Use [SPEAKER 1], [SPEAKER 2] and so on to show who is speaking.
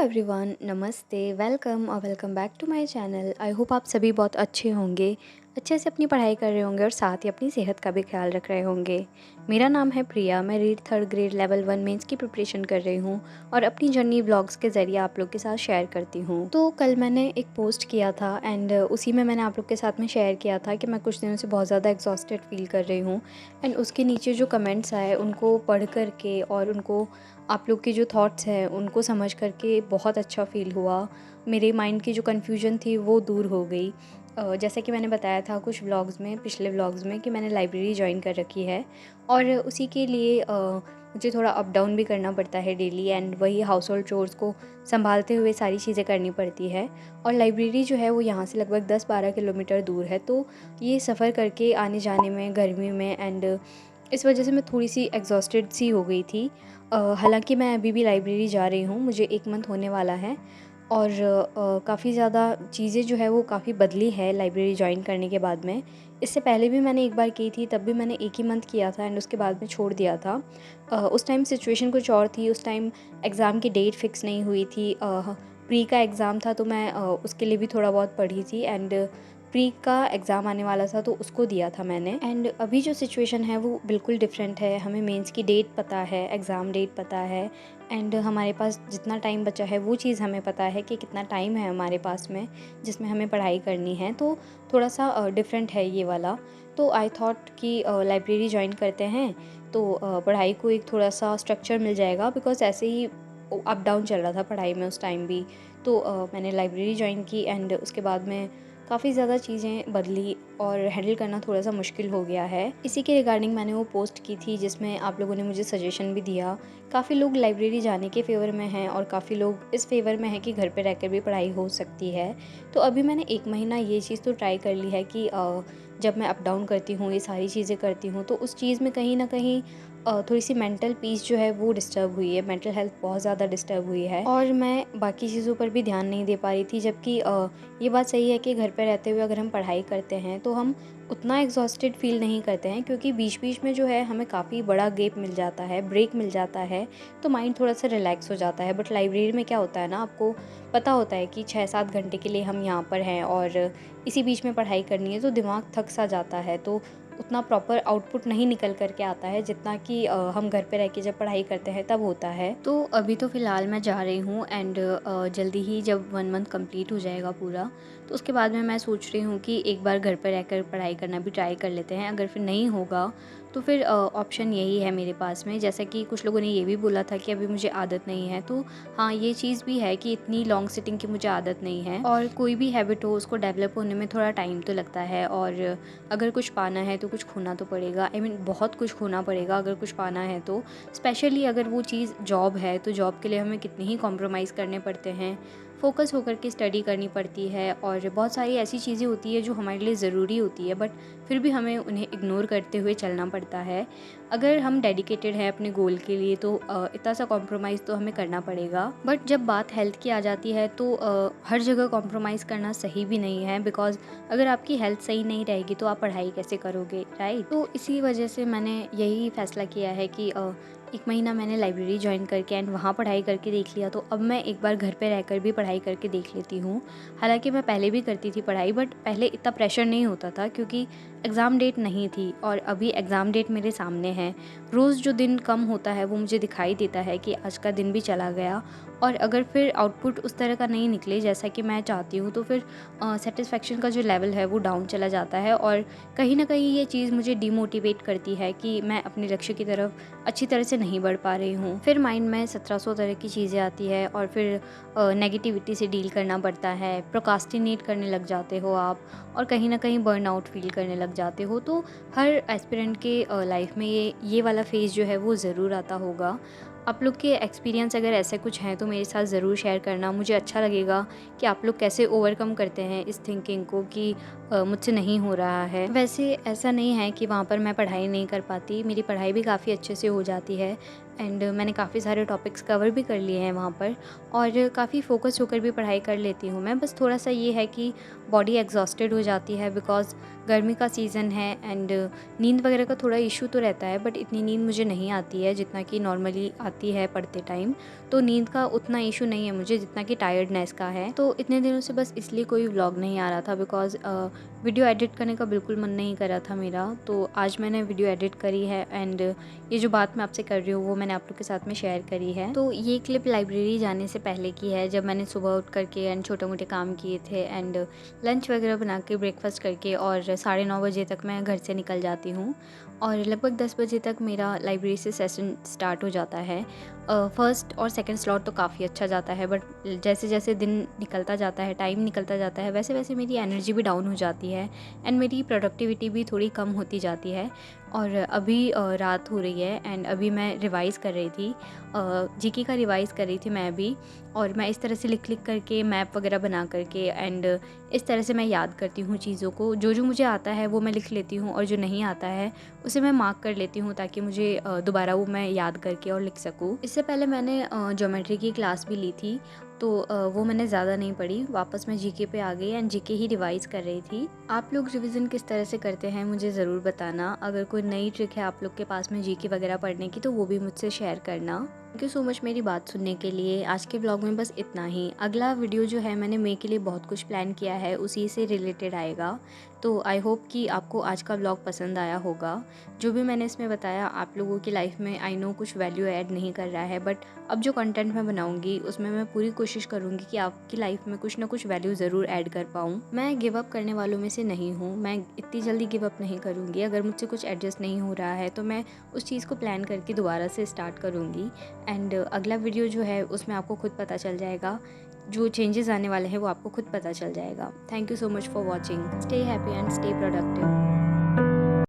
[SPEAKER 1] Everyone, नमस्ते, welcome और welcome back to my channel. I hope आप सभी बहुत अच्छे होंगे, अच्छे से अपनी पढ़ाई कर रहे होंगे और साथ ही अपनी सेहत का भी ख्याल रख रहे होंगे। मेरा नाम है प्रिया, मैं read third grade level 1 mains की प्रिपरेशन कर रही हूँ और अपनी जर्नी ब्लॉग्स के ज़रिए आप लोग के साथ शेयर करती हूँ। तो कल मैंने एक पोस्ट किया था एंड उसी में मैंने आप लोग के साथ में शेयर किया था कि मैं कुछ दिनों से बहुत ज़्यादा एग्जॉस्टेड फील कर रही हूँ। एंड उसके नीचे जो कमेंट्स आए उनको पढ़ कर के और उनको आप लोग के जो थॉट्स हैं उनको समझ करके बहुत अच्छा फ़ील हुआ। मेरे माइंड की जो कन्फ्यूजन थी वो दूर हो गई। जैसे कि मैंने बताया था कुछ व्लॉग्स में, पिछले व्लॉग्स में, कि मैंने लाइब्रेरी जॉइन कर रखी है और उसी के लिए मुझे थोड़ा अप डाउन भी करना पड़ता है डेली एंड वही हाउस होल्ड चोर्स को संभालते हुए सारी चीज़ें करनी पड़ती है। और लाइब्रेरी जो है वो यहाँ से लगभग 10-12 किलोमीटर दूर है, तो ये सफ़र करके आने जाने में गर्मी में एंड इस वजह से मैं थोड़ी सी एग्जॉस्टेड सी हो गई थी। हालांकि मैं अभी भी लाइब्रेरी जा रही हूँ, मुझे 1 मंथ होने वाला है और काफ़ी ज़्यादा चीज़ें जो है वो काफ़ी बदली है लाइब्रेरी ज्वाइन करने के बाद में। इससे पहले भी मैंने एक बार की थी, तब भी मैंने 1 ही मंथ किया था एंड उसके बाद में छोड़ दिया था। उस टाइम सिचुएशन कुछ और थी, उस टाइम एग्ज़ाम की डेट फ़िक्स नहीं हुई थी। प्री का एग्ज़ाम था तो मैं उसके लिए भी थोड़ा बहुत पढ़ी थी एंड प्री का एग्ज़ाम आने वाला था तो उसको दिया था मैंने। एंड अभी जो सिचुएशन है वो बिल्कुल डिफरेंट है। हमें मेंस की डेट पता है, एग्ज़ाम डेट पता है एंड हमारे पास जितना टाइम बचा है वो चीज़ हमें पता है कि कितना टाइम है हमारे पास में जिसमें हमें पढ़ाई करनी है। तो थोड़ा सा डिफरेंट है ये वाला। तो आई थॉट कि लाइब्रेरी ज्वाइन करते हैं तो पढ़ाई को एक थोड़ा सा स्ट्रक्चर मिल जाएगा, बिकॉज़ ऐसे ही अप डाउन चल रहा था पढ़ाई में उस टाइम भी। तो मैंने लाइब्रेरी ज्वाइन की एंड उसके बाद में काफ़ी ज़्यादा चीज़ें बदली और हैंडल करना थोड़ा सा मुश्किल हो गया है। इसी के रिगार्डिंग मैंने वो पोस्ट की थी जिसमें आप लोगों ने मुझे सजेशन भी दिया। काफ़ी लोग लाइब्रेरी जाने के फेवर में हैं और काफ़ी लोग इस फेवर में हैं कि घर पे रहकर भी पढ़ाई हो सकती है। तो अभी मैंने 1 महीना ये चीज़ तो ट्राई कर ली है कि जब मैं अप डाउन करती हूँ, ये सारी चीज़ें करती हूँ, तो उस चीज़ में कहीं ना कहीं थोड़ी सी मेंटल पीस जो है वो डिस्टर्ब हुई है, मेंटल हेल्थ बहुत ज़्यादा डिस्टर्ब हुई है और मैं बाकी चीज़ों पर भी ध्यान नहीं दे पा रही थी। जबकि ये बात सही है कि घर पे रहते हुए अगर हम पढ़ाई करते हैं तो हम उतना एग्जॉस्टेड फील नहीं करते हैं, क्योंकि बीच बीच में जो है हमें काफ़ी बड़ा गैप मिल जाता है, ब्रेक मिल जाता है, तो माइंड थोड़ा सा रिलैक्स हो जाता है। बट लाइब्रेरी में क्या होता है ना, आपको पता होता है कि 6-7 घंटे के लिए हम यहाँ पर हैं और इसी बीच में पढ़ाई करनी है, तो दिमाग थक सा जाता है, तो उतना प्रॉपर आउटपुट नहीं निकल कर के आता है जितना कि हम घर पे रह के जब पढ़ाई करते हैं तब होता है। तो अभी तो फ़िलहाल मैं जा रही हूँ एंड जल्दी ही जब 1 मंथ कंप्लीट हो जाएगा पूरा, तो उसके बाद में मैं सोच रही हूँ कि एक बार घर पर रहकर पढ़ाई करना भी ट्राई कर लेते हैं। अगर फिर नहीं होगा तो फिर ऑप्शन यही है मेरे पास में। जैसा कि कुछ लोगों ने ये भी बोला था कि अभी मुझे आदत नहीं है, तो हाँ, ये चीज़ भी है कि इतनी लॉन्ग सिटिंग की मुझे आदत नहीं है और कोई भी हैबिट हो उसको डेवलप होने में थोड़ा टाइम तो लगता है और अगर कुछ पाना है तो कुछ खोना तो पड़ेगा। आई मीन बहुत कुछ खोना पड़ेगा अगर कुछ पाना है तो। स्पेशली अगर वो चीज़ जॉब है तो जॉब के लिए हमें कितने ही कॉम्प्रोमाइज़ करने पड़ते हैं, फ़ोकस होकर के स्टडी करनी पड़ती है और बहुत सारी ऐसी चीज़ें होती है जो हमारे लिए ज़रूरी होती है, बट फिर भी हमें उन्हें इग्नोर करते हुए चलना पड़ता है। अगर हम डेडिकेटेड हैं अपने गोल के लिए तो इतना सा कॉम्प्रोमाइज़ तो हमें करना पड़ेगा। बट जब बात हेल्थ की आ जाती है तो हर जगह कॉम्प्रोमाइज़ करना सही भी नहीं है, बिकॉज़ अगर आपकी हेल्थ सही नहीं रहेगी तो आप पढ़ाई कैसे करोगे, राइट? तो इसी वजह से मैंने यही फ़ैसला किया है कि 1 महीना मैंने लाइब्रेरी ज्वाइन करके एंड वहाँ पढ़ाई करके देख लिया, तो अब मैं एक बार घर पे रहकर भी पढ़ाई करके देख लेती हूँ। हालाँकि मैं पहले भी करती थी पढ़ाई, बट पहले इतना प्रेशर नहीं होता था क्योंकि एग्ज़ाम डेट नहीं थी और अभी एग्ज़ाम डेट मेरे सामने है। रोज़ जो दिन कम होता है वो मुझे दिखाई देता है कि आज का दिन भी चला गया और अगर फिर आउटपुट उस तरह का नहीं निकले जैसा कि मैं चाहती हूँ तो फिर सेटिस्फेक्शन का जो लेवल है वो डाउन चला जाता है और कहीं न कहीं ये चीज़ मुझे डिमोटिवेट करती है कि मैं अपने लक्ष्य की तरफ अच्छी तरह से नहीं बढ़ पा रही हूँ। फिर माइंड में 1700 तरह की चीज़ें आती है और फिर नेगेटिविटी से डील करना पड़ता है, प्रोक्रास्टिनेट करने लग जाते हो आप और कहीं न कहीं बर्नआउट फ़ील करने लग जाते हो। तो हर एस्पिरेंट के लाइफ़ में ये वाला फ़ेज़ जो है वो ज़रूर आता होगा। आप लोग के एक्सपीरियंस अगर ऐसे कुछ हैं तो मेरे साथ ज़रूर शेयर करना। मुझे अच्छा लगेगा कि आप लोग कैसे ओवरकम करते हैं इस थिंकिंग को कि मुझसे नहीं हो रहा है। वैसे ऐसा नहीं है कि वहाँ पर मैं पढ़ाई नहीं कर पाती, मेरी पढ़ाई भी काफ़ी अच्छे से हो जाती है एंड मैंने काफ़ी सारे टॉपिक्स कवर भी कर लिए हैं वहाँ पर, और काफ़ी फ़ोकस होकर भी पढ़ाई कर लेती हूँ मैं। बस थोड़ा-सा ये है कि बॉडी एग्ज़ॉस्टेड हो जाती है बिकॉज़ गर्मी का सीज़न है, एंड नींद वगैरह का थोड़ा इशू तो रहता है, बट इतनी नींद मुझे नहीं आती है जितना कि नॉर्मली आती है पढ़ते टाइम। तो नींद का उतना इशू नहीं है मुझे जितना कि टायर्डनेस का है। तो इतने दिनों से बस इसलिए कोई व्लॉग नहीं आ रहा था बिकॉज़ वीडियो एडिट करने का बिल्कुल मन नहीं कर रहा था मेरा। तो आज मैंने वीडियो एडिट करी है, एंड ये जो बात मैं आपसे कर रही हूँ वो मैंने आप लोग के साथ में शेयर करी है। तो ये क्लिप लाइब्रेरी जाने से पहले की है, जब मैंने सुबह उठ करके एंड छोटे-मोटे काम किए थे, एंड लंच वगैरह बना के ब्रेकफास्ट करके, और 9:30 बजे तक मैं घर से निकल जाती हूँ, और लगभग 10 बजे तक मेरा लाइब्रेरी से सेशन स्टार्ट हो जाता है। फर्स्ट और सेकंड स्लॉट तो काफ़ी अच्छा जाता है, बट जैसे-जैसे दिन निकलता जाता है, टाइम निकलता जाता है, वैसे-वैसे मेरी एनर्जी भी डाउन हो जाती है, एंड मेरी प्रोडक्टिविटी भी थोड़ी कम होती जाती है। और अभी रात हो रही है, एंड अभी मैं रिवाइज़ कर रही थी, जीके का रिवाइज़ कर रही थी मैं अभी, और मैं इस तरह से लिख-लिख करके मैप वगैरह बना करके, एंड इस तरह से मैं याद करती हूँ चीज़ों को। जो-जो मुझे आता है वो मैं लिख लेती हूँ, और जो नहीं आता है उसे मैं मार्क कर लेती हूँ, ताकि मुझे दोबारा वो मैं याद करके और लिख सकूँ। इससे पहले मैंने ज्योमेट्री की क्लास भी ली थी, तो वो मैंने ज़्यादा नहीं पढ़ी, वापस मैं जीके पे आ गई, एंड जीके ही रिवाइज़ कर रही थी। आप लोग रिवीजन किस तरह से करते हैं मुझे ज़रूर बताना। अगर कोई नई ट्रिक है आप लोग के पास में जीके वगैरह पढ़ने की, तो वो भी मुझसे शेयर करना। थैंक यू सो मच मेरी बात सुनने के लिए। आज के ब्लॉग में बस इतना ही। अगला वीडियो जो है मैंने मई के लिए बहुत कुछ प्लान किया है, उसी से रिलेटेड आएगा। तो आई होप कि आपको आज का ब्लॉग पसंद आया होगा। जो भी मैंने इसमें बताया आप लोगों की लाइफ में आई नो कुछ वैल्यू ऐड नहीं कर रहा है, बट अब जो कंटेंट मैं बनाऊंगी उसमें मैं पूरी कोशिश करूंगी कि आपकी लाइफ में कुछ ना कुछ वैल्यू ज़रूर ऐड कर पाऊँ। मैं गिव अप करने वालों में से नहीं हूँ, मैं इतनी जल्दी गिव अप नहीं करूँगी। अगर मुझसे कुछ एडजस्ट नहीं हो रहा है तो मैं उस चीज़ को प्लान करके दोबारा से स्टार्ट करूँगी, एंड अगला वीडियो जो है उसमें आपको खुद पता चल जाएगा, जो चेंजेस आने वाले हैं वो आपको खुद पता चल जाएगा। Thank you so much for watching. Stay happy and stay productive.